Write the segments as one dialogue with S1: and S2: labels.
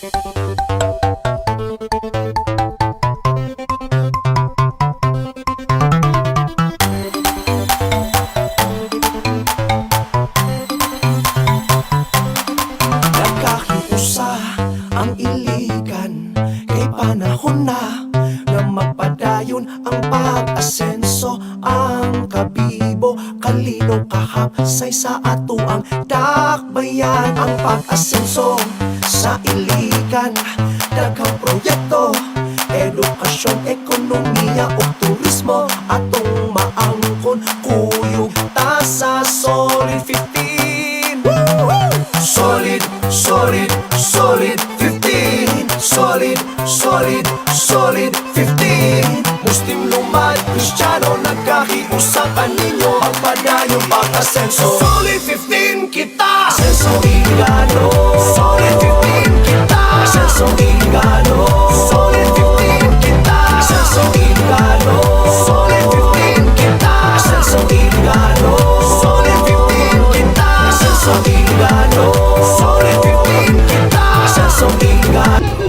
S1: Nagkakiusa ang iligan, kay panahon na magpadayon ang pag-asenso. Ang kabibo, kalino kahapsay sa ato ang dakbayan. Ang pag-asenso sa iligan, daghang proyekto, edukasyon, ekonomiya o turismo. Atong maangkon, kuyog ta sa Solid 15. Solid, solid, solid 15. Solid, solid, solid 15. Muslim, lumad, Kristiyano, nagkakiusa kaninyo, magpadayon pag-asenso. Solid 15 kita, asenso Iligano. Solid 15 kita, asenso Iligano. Solid 15 kita, asenso Iligano. Solid 15 kita, asenso Iligano. Solid 15 kita, asenso Iligano. Solid 15 kita, asenso Iligano.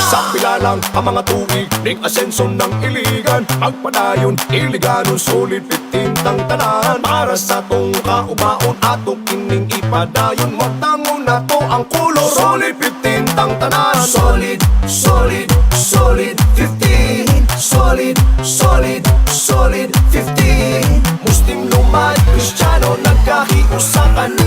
S1: Sa pilalang ang mga tuig, ning asenso ng iligan, magpadayon Iligano. Solid 15 tang tanan, para sa tong kaubaon atong kining ipadayon. Magtangon na to ang kulor. Solid 15 tang tanan. Solid, solid, solid 15. Solid, solid, solid 15. Muslim, lumad, Kristiyano, nagkakiusa kaninyo,